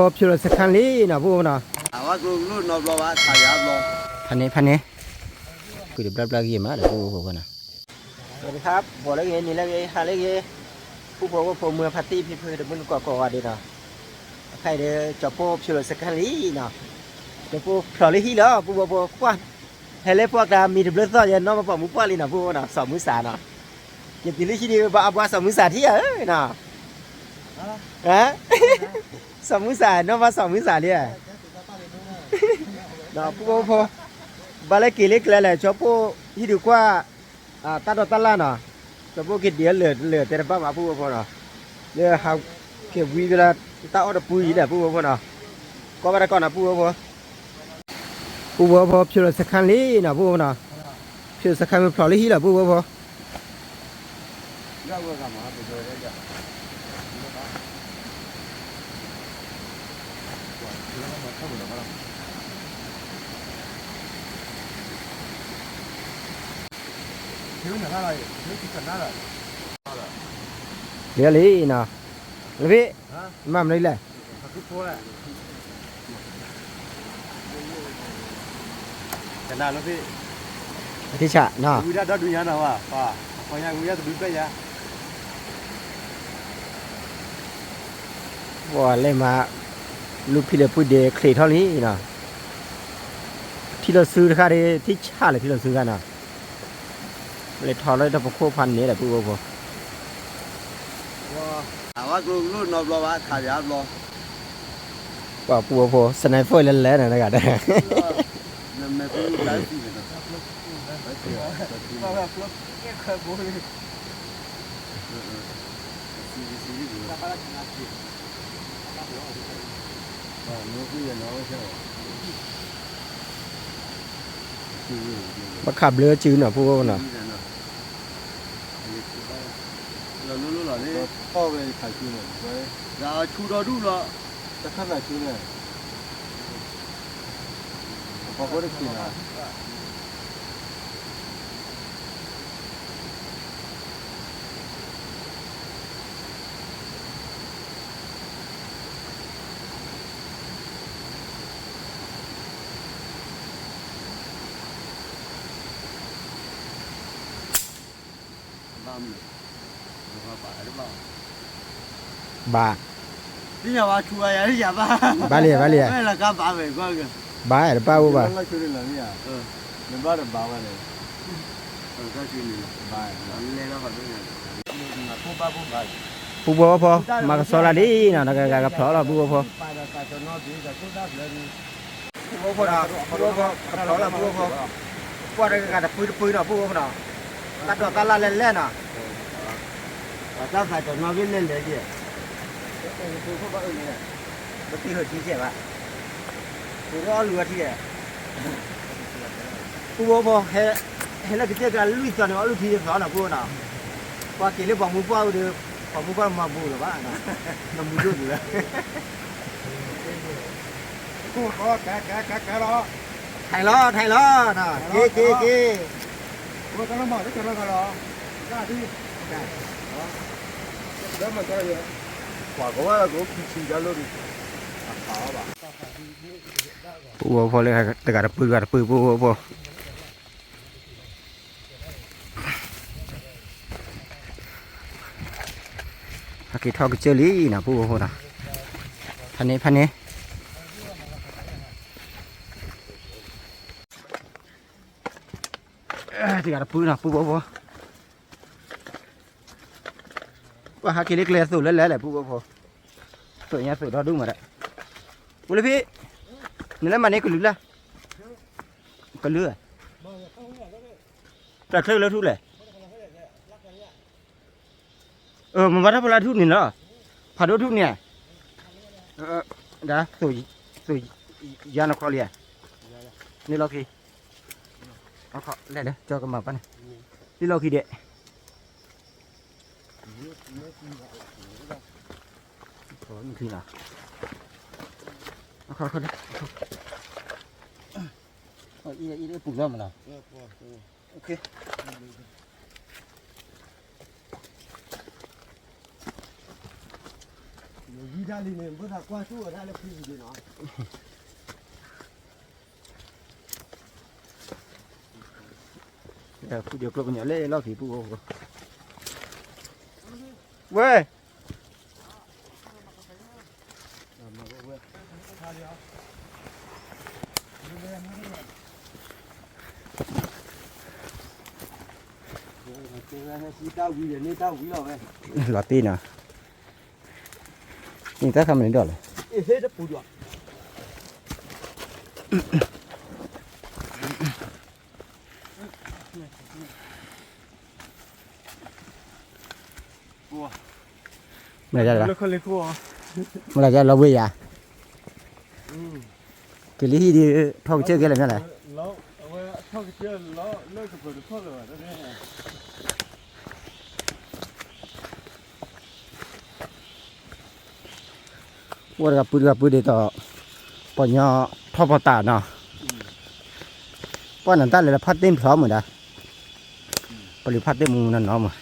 พอพิลสักครั้งนี้นะพูดนะว่ากูรู้นอบรอว่าถ่ายยาบรอพันนี้กูจะบลับยี่มาเดี๋ยวพูดกันนะสวัสดีครับบอกแล้วไงนี่แล้วไงหาแล้วไงผู้บอกว่าผมเมื่อปาร์ตี้พี่เพื่อนมันก่อดีนะใครเดี๋ยวจะพูดพิลสักครั้งนี้นะจะพูดพลอยที่แล้วพูดบอกว่าเฮเลพวกดามีดับเบิลซ่อนยันน้องมาบอกมุกว่าเลยนะพูดนะสองมือสานะยังตีลิชิดีบ้าสองมือสาที่นะฮะสองมือสาน้องมาสองมือสาเนี่ยนะพอบาลกิเล็กแล้วแหละชอบพวกที่ดูว่าตัดตัดละนะชอบพวกกินเดียวเหลือแต่บ้ามาพูดพอนะเนี่ยเขาเก็บวีเวลาตัดเอาแต่ปุ๋ยเนี่ยพูดพอนะก็มาได้ก่อนนะพูดพอพิลสักครั้งนี้นะพูดนะพิลสักครั้งมันพลอยที่ละพูดพอเดี๋ยวเลยนะเลยพี่มาไม่เลยขนาดแล้วพี่ที่ฉะนะกูจะดูยังนะวะป่ะพอยังกูจะดูไปยังว่าเลยมาลูกพี่เลยพูดเด็กเคลียร์เท่านี้นะที่เราซื้อค่าได้ที่ชาเลยที่เราซื้อกันนะเลยทอเลยแต่พวกโคพันนี้แหละพูดว่าว่ากูรู้นอบรอว่าถ่ายยาบรอว่าปูพอสไนเปอร์เล่นๆนะกันนั่นไม่พูดได้สินะมาขับเรือจืดหน่ะพูดว่าหน่ะเรารู้หรอเนี่ยพ่อไปถ่ายคืนเลยเราชูดอดูหรอจะขั้นไหนคืนเนี่ยพอเขาได้กินอ่ะบ้านี่อย่าว่าชัวร์อย่าที่อย่าบ้าบ้าเลยไม่ละก็บ้าไปก็เกินบ้าหรือเปล่าบ้าก็ช่วยเลยเนี่ยมันบ้าหรือบ้าไปเลยก็ช่วยเลยบ้าอันนี้เราขอดูหน่อยผู้บ้าปูพอมาสอนอะไรนะนักการกับพลอเราปูพอพอนะพอกับพลอเราปูพอว่านักการกับปืนนะปูพอนะตัดละเล่นๆนะถ้าใส่ตัวน้อยเล่นเลยดิปูพอก็เนี่ยมันตีหัวทีเจ็บอ่ะปูรอเรือทีเดียปูพอเห็นแล้วก็เจ้ากันลุยตัวเนี่ยลุยทีพลอนะปูนะว่ากี่เรื่องบอกมุกว่าเดี๋ยวบอกมุกว่ามาบูหรือว่านะน้ำมูดูอยู่แล้วกูขอแกรอไทยล้อนะเก๋กูกำลังบอกจะรอได้ที่แล้วมันก็เยอะกว่าก็ว่ากูขี่จะลุยขาวป่ะปูพอเลยแต่การปืนปูพอฮักกี้ทอกเจอรี่นะปูพอนะพันนี้ที่การปืนนะปูพอว่าฮักกี้เล็กเลยสุดแล้วแหละปูพอสุดเราดูมาได้ปูเลยพี่นี่แล้วมันนี่ก็ลือละก็ลือแต่เครื่องแล้วทุกเลยมันวัดพลาทุกนี่เนาะผ่าดูทุกเนี่ยเดี๋ยวสุยยานครเลียนี่เราคีเอาเขาเล่นเด้อเจอกันมาป่ะนี่เราคีเด็ดโอ้ยทีน่ะเอาเขาเด้ออีได้ปลูกแล้วมั้งนะโอเค เ ยีดาลีเนี่ยบ่ถ้ากว่าชั่วได้แล้วพี่ดีเนาะ เดี๋ยวกลบเนี่ยเล่ล่อผีปูเว้ย มาบ่เว้ยเจอให้ซีต้าวีเนี่ยต้าวีแล้วเว้ย หลอดตีนอ่ะนี่ถ้าทำอะไรดอกเลย เอ๊ะเฮ็ดปูดว่ะปู เมื่อไรจะ แล้วคนเลยปู เมื่อไรจะเราเวียกิริฮีดีท่องเชื่อกันเลยนั่นแหละ แล้วเอาไว้ท่องเที่ยวแล้วเลิกกับเปิดท่องเลยว่ะตอนนี้ ว่ากับปืนเดี๋ยวต่อปอนยอท่อปตาเนาะป้อนนั่นตั้งเลยละพัดเต็มพร้อมเหมือนเดิมปริพัดเต็มนั่นเนาะมั้ง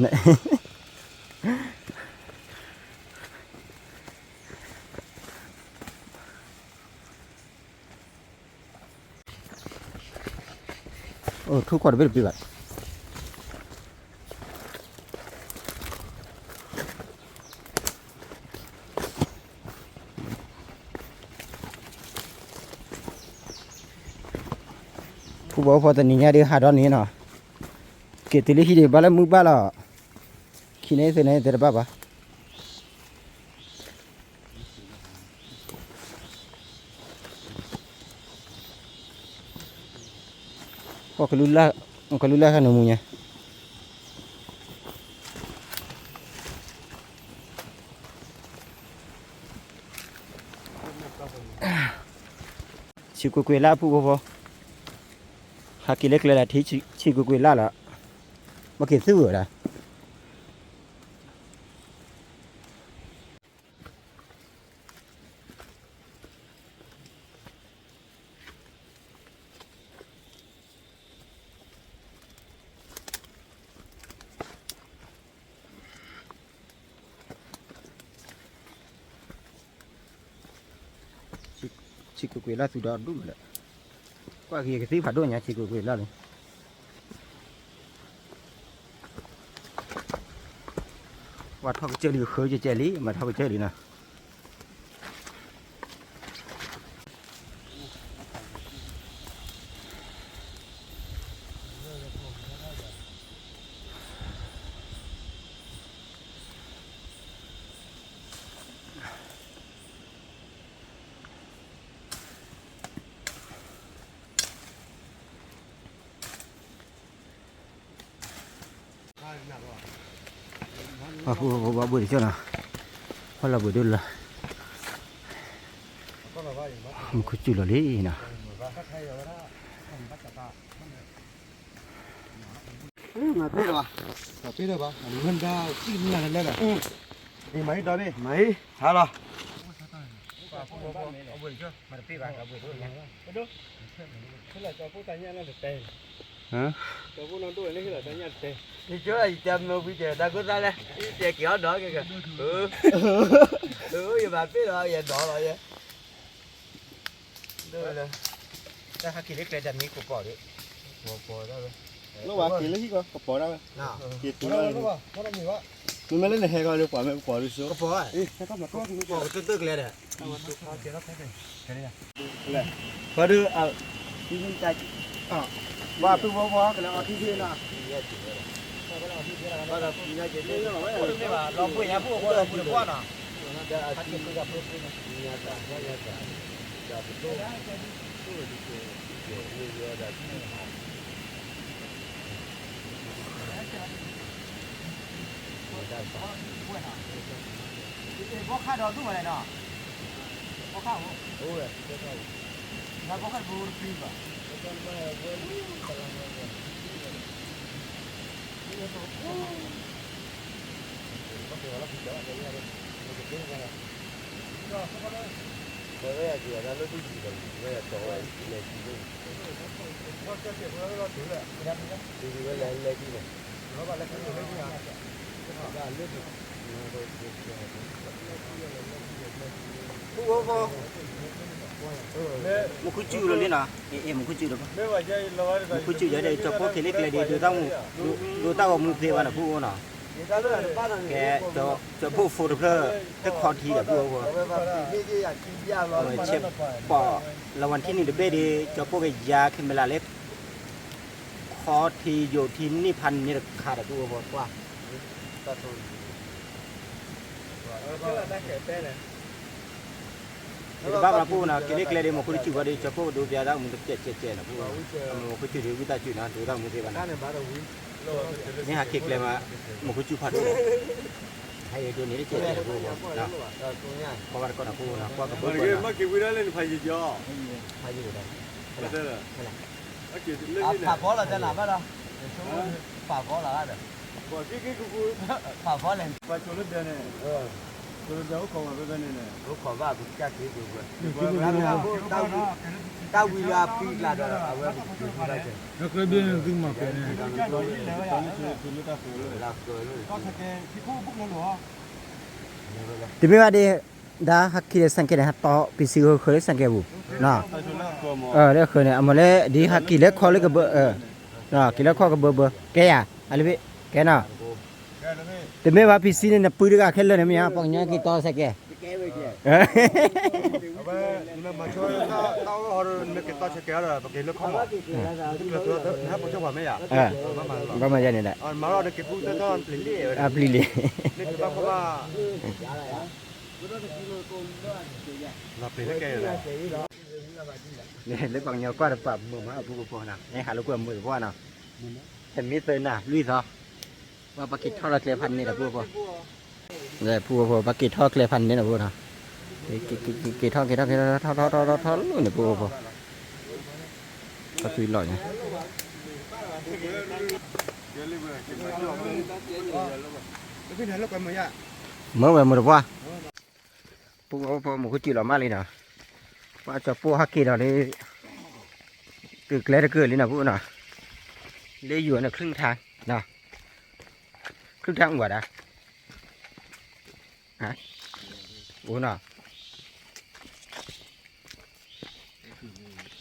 เนี่ยโอ้ทุกคนเป็นปีแบบ ผู้บอกพอตอนนี้เนี่ยเดี๋ยวหาดอนนี้เนาะเกิดที่ลิขิตบ้านละมือบ้านละขี้ไหนเสนเดี๋ยวบ้าปะก็ลุล่าขนมเนี่ยชิคุกุยลาผู้บอก หากิเล็กเลยแหละที่ชิกุกุยล่าละมาเก็บซื้อเหรอชิกุกุยล่าสุดยอดดูเลยก็เกี่ยวกับที่ผัดด้วยเนี่ยชิกุกุยล่าเลยว่าถ้าเจอหรือเคยจะเจอหรือมาถ้าเจอหรือนะผู้ว่าบุญเจ้านะเพราะเราบุญดุลละมันคุยจุลเลยนะมาพี่เหรอมาพี่เหรออันนี้มันได้กินอะไรแล้วล่ะนี่ไหมตอนนี้ไหมหาเหรอเอาบุญเจ้ามาพี่บ้านเอาบุญด้วยนะไปดูเขาเลยจะพูดแต่เนี่ยนั่นเต็มฮะจะพูดนั่นด้วยนี่คือแต่เนี่ยเต็มนี่เจ้าไอ้จำเราพี่เจ้าได้ก็ได้เลยเจ้าเกี่ยวđó kìa giờ bạn biết rồi giờ đỏ rồi vậy đưa lên ถ้าหากิเล็กเลยจะมีกูก่อดิ bỏ ra rồi nó bảo kỹ lấy cái có bỏ ra rồi kỹ tụi nó nó mới lên này hay coi được bỏ được xuống ก็พอ ý cái con mà con บอกตึกๆเลยเนี่ย và đưa à ที่นี่ใจว่าเพิ่งว่ากันแล้วเอาที่ที่น่ะว่าเราพี่เนี่ยจะเล่นไม่ว่าเราพูดอย่างพูดเราพูดว่าน่ะจะอาชีพก็พูดเนี่ยจะเป็นตัวพวกข้าดอนทุกอะไรเนาะพวกข้าโอ้ยแล้วพวกข้าบูรปีป่ะRồi giờ nó lấy cái gì rồi, bây giờ chỗ này là gì luôn. Nó sẽ chuyển nó thử lại, cái này đi. Đi lấy cái này. Nó bảo lấy cái gì hả? Nó bảo lấy cái gì. ผู้บ่พอmột cái chữ rồi đấy nào em một cái chữ được không một cái chữ ở đây cho có thể lấy cái để đưa tao một thế vào phụ nào cái cho phụ phụ được cái khó thi là phụ rồi chép bỏ làวันที่1เด้อcho phụ cái giá khi mà là lấy khó thi dù thi niพันนี่ขาดphụบ่ว่าbác là phụ nào cái này một cái chữ vào đây cho phụ đồ bia đó một cái chè là phụ một cái chữ thì người ta chữ nào đồ đó một cái vào nàyนี่หาเก็กเลยมาหมกจุผัดด้วยให้ตัวนี้ได้เจ็ดเลยพูนะเพราะว่าก่อนนะพูนะเพราะกับพูนะมาเก็บไว้ได้เลยพายจีจ่อพายจีอยู่ไหนไม่ได้เลยอ่ะเก็บเล่นนี่นะฝาฟ้อเราจะหนาไหมล่ะฝาฟ้อเราได้ฝาที่กูฝาฟ้อเลยฝาโจรเดินเนี่ยโจรเจ้าของอะไรแบบนี้เนี่ยเขาขอว่าบุกแก้ที่ดูเลยตาวิลาปีลาดเอาไว้ดูได้เลยแล้วก็เบี้ยขึ้นมาเป็นตอนนี้คือลูกตาฟูเลยลากเลยก็สแกนที่คู่บุกแล้วหรอที่ไม่ว่าดีดาฮักกี้สังเกตนะต่อพิซิโอเคยสังเกตบุน่ะเรียกเคยเนี่ยเอามาเลยดีฮักกี้เล็กคอเล็กกับเบอร์น่ะกี้เล็กคอกับเบอร์แกอ่ะอะไรพี่แกน่ะแต่ไม่ว่าพิซิเนี่ยปืนก็แค่เลยเนี่ยมีฮะปังเนี่ยกี่ต่อสักแกmà chơi tao mấy cái tao chơi kéo rồi cái nước không à hát một chút vào mấy à có mà ra này đấy mà nó được cái bút tao pli li nên tao có ba là pli cái rồi này lấy bằng nhau qua được phạm mưa mà bút bút nào này hà lúc qua mưa qua nào thành mít tên nào lui saoว่าปากกิดทอดเคลียพันนี่แหละพวกพอเนี่ยพวกปากกิดทอดเคลียพันนี่แหละพวกนะกี่ทอดนู่นเนี่ยพวกพอก็คุยหล่อยนะเมื่อวันหมดว่าพวกพอหมูกุจิหล่อมากเลยนะว่าจะพวกฮักกี้เราได้เกิดแล้วเกิดเลยนะพวกน่ะได้อยู่ในครึ่งทางนะครึ่งทางหัวนะฮะโอ้น่ะ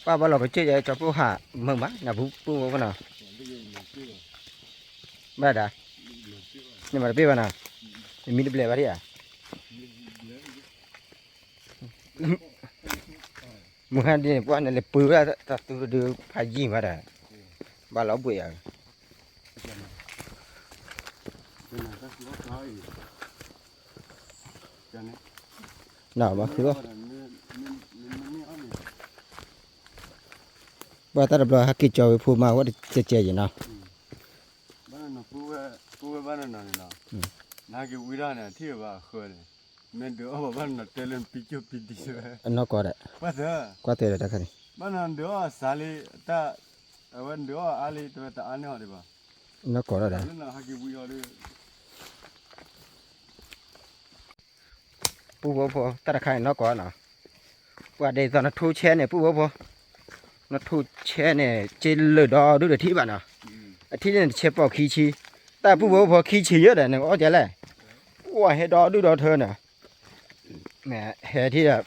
ป้าบอกเราก็เจ๊จะพูดหาเมืองบ้านนะพูดว่าน่ะบ้าด่านี่มาเปี้ยบ้าน่ะมีดเบลบ้าดิอ่ะมึงหันดีพวกนั้นเลยปืนว่าตัดตัวดูพายิงมาได้บ้าเราบุยอ่ะnào mà thứ ba ta đập rồi hắc kí cho phù màu quá chè gì nàoบ้านน่ะปูบ้านน่ะนี่นาเกวิราเนี่ยที่ว่าเคยแม่นเด้อบ้านน่ะเตลนปิจุปิดิเว้ย อันนอกก็ได้ ว่าเด้อ ก็เตะได้ครับนี่ บ้านนั้นเด้อสาลีตาวันเด้ออาลีตัวตาอันนี้ฮอดบ่ นอกก็ได้ นั่นน่ะฮักกิวิราเด้อ ปูบ่พอตะไคร้นอกก็น่ะว่าได้ตอนนั้นทูแช่เนี่ยปูบ่พอnó thu che này trên lửa đỏ đưa được thi bạn à thi này che bỏ khí chi ta phụ bố bỏ khí chi nhớ để này có chế này ủa hết đỏ đưa đỏ thơ nè mẹ hết thì là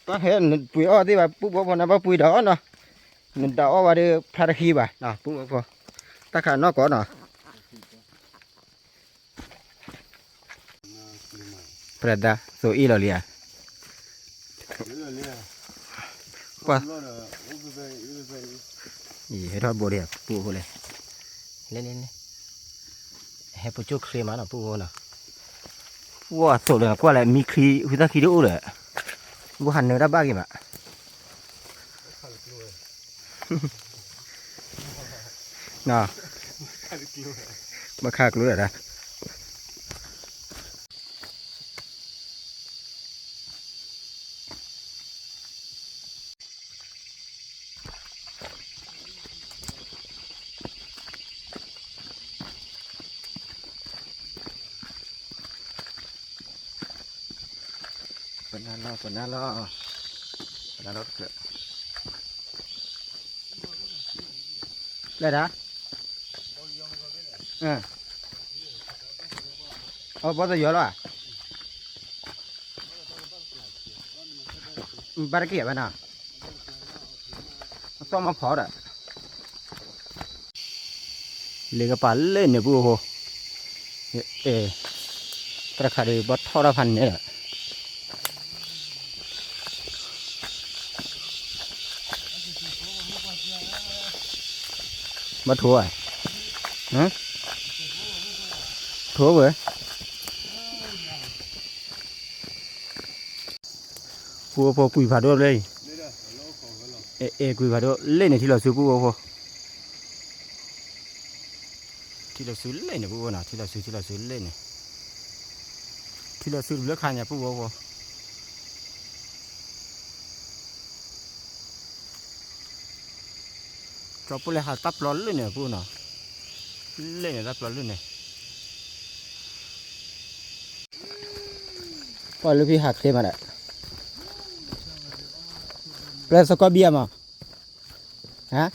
có hết bụi o thì bà phụ bố bỏ nó bao bụi đỏ nó mình đỏ vào đưa pha khí bà nè phụ bố bỏ ta khả nó có nè Prada so ilo lia qua gì hết thôi bộ đẹp bộ hồ này lên lên hết bộ chút khi mà nó bộ hồ nào wow sổ là qua lại mi khi người ta khi đỗ rồi bộ hành nữa đã ba kì mà nào mà khác luôn rồi đó Banalo kìa. Đây đó. bao giờ rồi à ba cái kia bạn nào sao mà phỏ đấy lấy cái pal lên nè bố hồ tất cả đều bắt thao ra phần nữa bắt thua à hả thua vậy bố quỳ vào đâu đây quỳ vào đâu lên này thì là sư bố thì là sư lên này bố nào thì là sư lên này thì là sư lướt khai nhà bố cho bố lại hạt tắp lót lên này bố nào lên này tắp lót lên này coi lúc khi hạt thêm mà đấy bây giờ có bia mà hả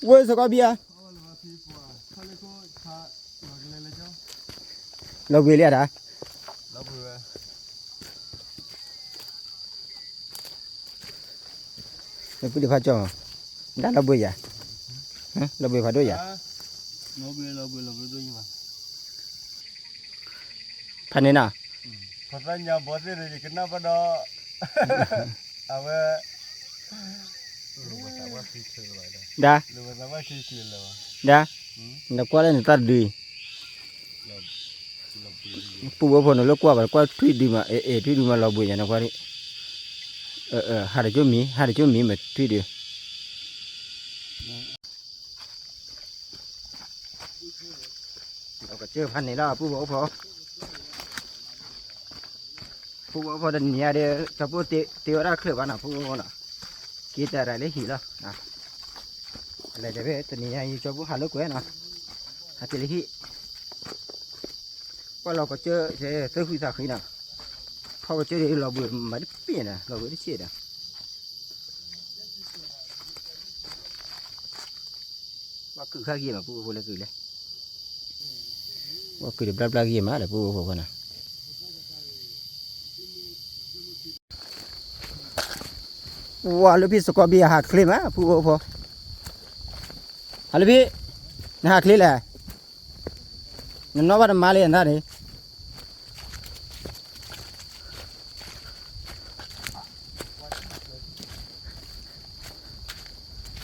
ui sao có bia lâu bia liệt hả lâu bia phát cho đã lâu bia hả lâu bia phát đôi à lâu bia đôi như vậy thành thế nào phát ra nhà bớt đi rồi cái nào bắt đó à vậy đã đã nó qua đây người ta đi phụ bố nó lúc qua và qua thuê đi mà thuê đi mà lâu bia nhà nó qua đi hai đứa chỗ mì mà thuê điเราก็เจอพันนี่แล้วผู้บอกพอเดินเนี่ยเดี๋ยวจะพูดเตี้ยได้เคลื่อนนะผู้บอกนะคิดอะไรเลยหิแล้วนะอะไรจะเป็นตัวนี้ยังจะพูดหาลูกเว้ยนะหาตัวเลยหิว่าเราก็เจอเจอคุยสักทีนะพอก็เจอเราเบื่อไม่ได้เปลี่ยนนะเราเบื่อได้เสียนะว่าคือข้ากี่มาผู้บอกเลยคือเลยว่าคือเดี๋ยวบลากี่มาเดี๋ยวผู้บอกนะว่าลูกพี่สกอเบียหักคลิปอ่ะผู้บอกฮัลโหลพี่นี่หักคลิปเลยนั่นน้องว่าทำมาเลยอันนั้นเลย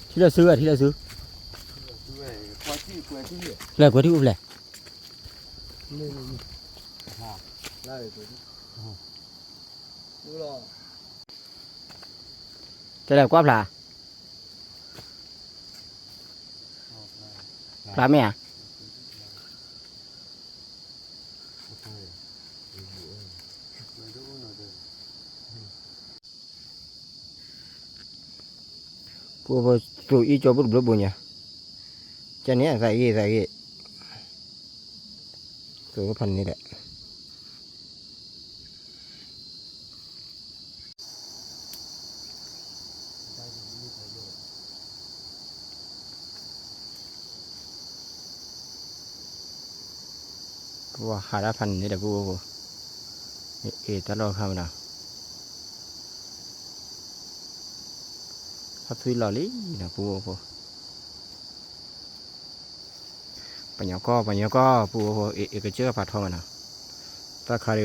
ที่เราซื้อเลยกว่าที่อุ้มเลยจะได้กว่าปลาไหมอ่ะพวกตัวอีจอบุบบุญเนี่ยจะเนี้ยใส่ตัวก็พันนี่แหละว่าหาได้พันนี่แหละพวกตลอดคำนะพัดทุยหล่อลินะพวกปัญญาก็พวกก็เจอผัดทองนะตาคาเร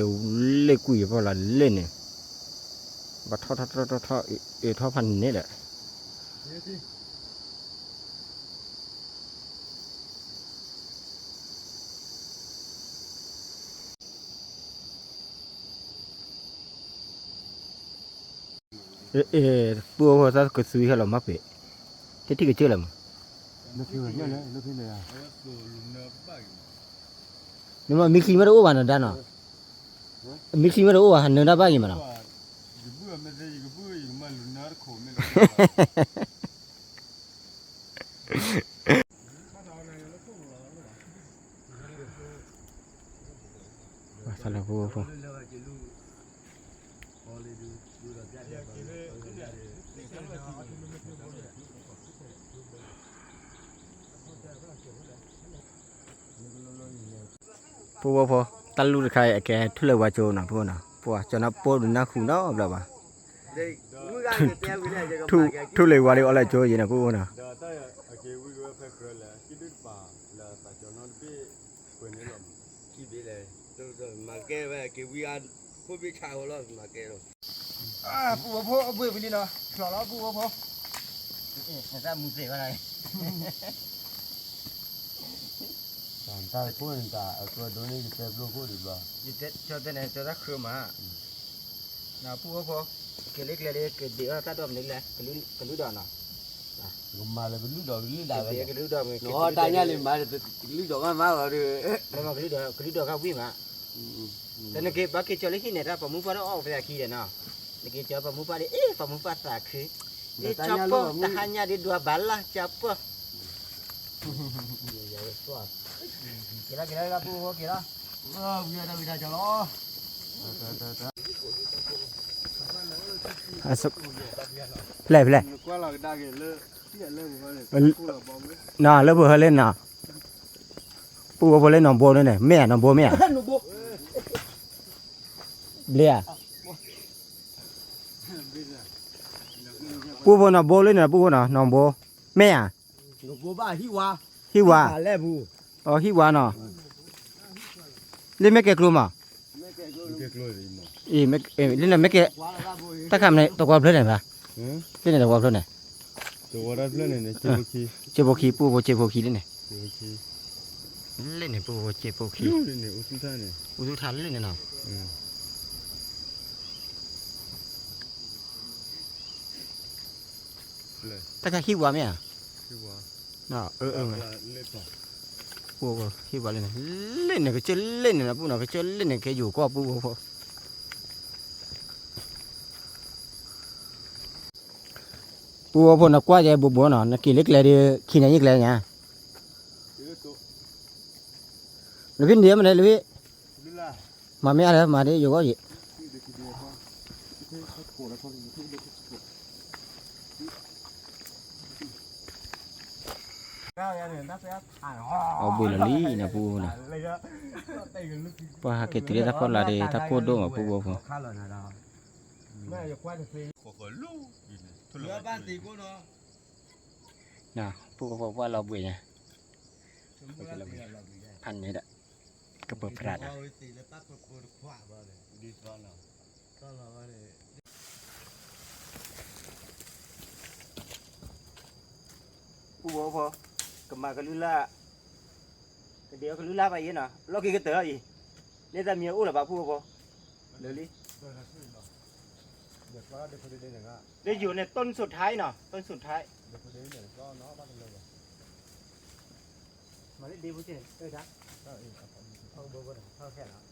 เล่กุยเพราะอะไรเล่นเนี่ยบัดทอพันนี่แหละพวกถ้าเกิดซื้อให้เรามาเปะที่ก็เจอแล้วลูกพี่เนี่ยลูกพี่เนี่ยนี่มันมิกซี่มาดูว่านั่นด้านน่ะมิกซี่มาดูว่าหันเนื้อได้บ้างยังมั้งสารพัดพวก ปูว่าพอตันลูกใครแกทุเลวาโจนะพวกน่ะพวกจนนับปูนักขู่เนาะแบบว่าทุเลวาเลยอะไรโจยนะพวกน่ะปูว่าพอเอาเบื่อไปนี่เนาะหล่อแล้วปูว่าพอแต่ถ้ามึงเสียอะไรตาพูดตาตัวโดนี่จะเป็นลูกพูดหรือเปล่า ยิ่งเด็ดชอบแต่ไหนจะรักคือมาน่ะปูว่าพอเกล็ดเล็กเกล็ดเดียวถ้าดอมเล็กเลยกระลุดอนน่ะก็มาเลยเป็นลูกดอกลูกดาวเลย กระลุดอนเลย โอ้ตาเนี่ยเลยมาลูกดอกมาเลย แล้วมันกระลุดอนเขาวิ่งมาแต่ในเก็บบักเก็ตจอเลยที่เนี่ยถ้าปมุปาเราออกไปขี้เด่นเนาะในเก็บจอปมุปาปมุปาสักคือจับปะแต่hanya di dua balahจับปะkira lah bu kira biar jalo asap leh nah le bu lên nào bu lên nòng bò đây này mẹ nòng bò mẹ blia bu bò nòng bò lên nè bu nào nòng bò mẹ à bố ba hi wa lẹ bu hi wa nó lên mấy cái luôn mà mấy lên là mấy cái tất cả này tao qua lên này mà lên này tao qua lên này chơi bộ khí pu bộ chơi bộ khí lên này lên này pu bộ chơi bộ khí u thu thán lên này nào tất cả khí wa mấy à nó pu khí wa lên này cái chơi lên này là pu nào cái chơi lên này cái dù qua pu bộปูพอนักว่าจะบัวเนาะนักกิเล็กเลยดิขี้ไหนอีกเลยเนี่ยลูกพี่เดียวมันเลยลูกพี่มาไม่อะไรมาดิอยู่ก็ยี่เอาบุญลีนะปูนะป้าเกติเรตะคนละดิตะโคดงอ่ะปูพอน่ะปูบอกว่าเราบุยนะพันนี่แหละกระเบิดพลาดนะปูบอกพอกำมากระลุล่าเดี๋ยวกระลุล่าไปยี่น่ะเรากี่กระเต๋ออีเนี่ยแต่เมียอู้หรือเปล่าปูบอกเดี๋ยวนี้ได้อยู่ในต้นสุดท้ายเนาะต้นสุดท้ายมาเล่นดีพูดสิจ้ะเอาโบว์เอาแค่แล้ว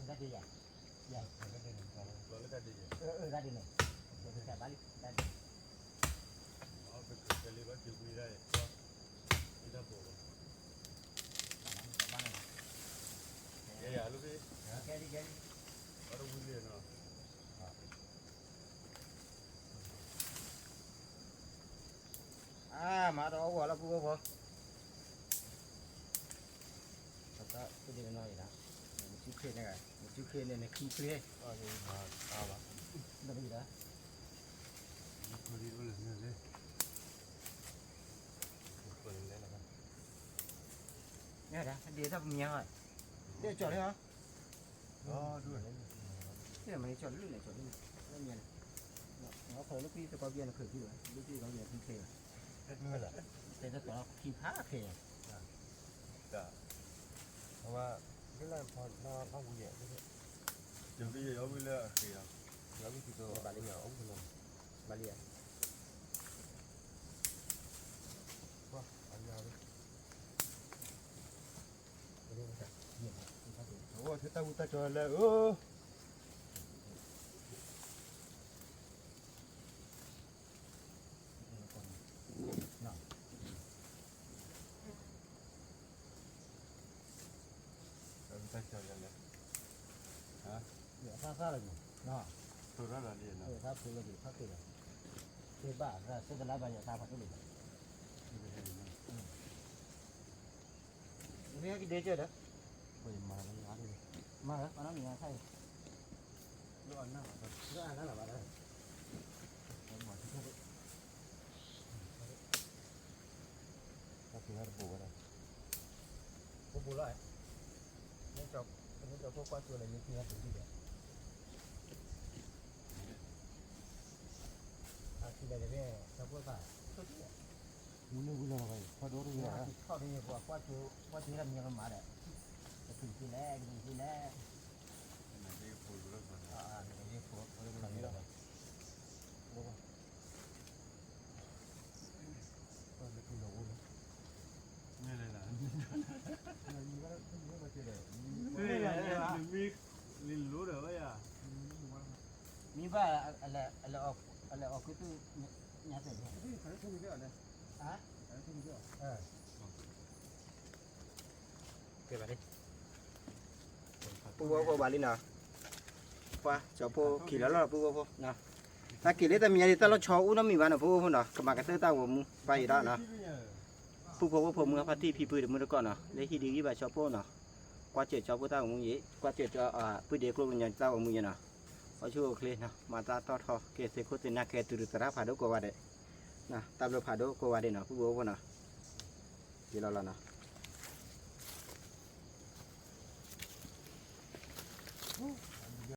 ได้ดีใหญ่ได้ดีเลยแต่บ้านได้มาตัวหัวแล้วพูดพอแล้วก็พูดดีหน่อยนะมันชิ้นเคยเนี่ยมันชิ้นเคยเนี่ยขี้เคยเอาละได้ดีนะเนี่ยนะเดี๋ยวถ้ามีอะไรเดี๋ยวจอดเลยเหรอด้วยเนี่ยมันจอดลื่นเลยจอดลื่นแล้วเนี่ยnó khởi lúc đi có viên là khởi kiểu lúc đi có viên không khề thế nó có khi phá khềเพราะว่าcái làพอnó vui vẻ thế giờ bây giờ bây giờ khề nó cái kiểu bà đi nhỏ ông thì bà đi qua ăn nhau đi ủa thế tao cho là xa xa rồi đó Tura la dia na. Tháp từ gì tháp từ thì bà ra sẽ là bao nhiêu tháp phải được nghe cái đế chưa đó Oi ma la ya ni. mà đó nó mình thay Lo ana ba. nó ăn nó là bà đó Ta ki har bo ra. cô bù lại nên cho cô qua chùa là như kia từ gì vậy à thì là cái cho cô phải Ni ni bu la ba. Fa do ru ya.เข้าดีกว่าว่าที่เรามีกันมาแหละจะถึงที่แรกถึงที่แรก Na de fu la ba. เรียกพวกเรื่องนี้แล้วรู้ป่ะ Ta le ku lo u. Ni le la. Ni ba ni ba che le. Ni mi ni lu de ba ya. มีบ้าอะไรออกคือตู้เนี่ยเสร็จเนี่ย Ni ka tu ni ya le. ฮะ Ka tu ni ya. เก็บไปดิปูวัวบาลีนะว่าเจ้าปูขี่แล้วเราปูวัวนะถ้าขี่เลยแต่มีอะไรแต่เราชออุ้น้ำมีบ้านนะปูวัวนะกระมากระเตอร์ตาหัวมึงไปได้นะปูวัวผมมึงพัดที่พี่ปืนมึงก่อนนะเลยที่ดีกี่แบบชอปูนะกว่าเจ็ดชอปูตาหัวมึงยี่กว่าเจ็ดจะปืนเด็กลูกยังเจ้าหัวมึงยังนะเขาชื่อโอเคนะมาตาต่อทอเกษตรโคตรนักแค่ตุรุตระผาดกว่าเด็นะตามเราผาดกว่าเด็นะปูวัวนะที่เราละนะ Oh.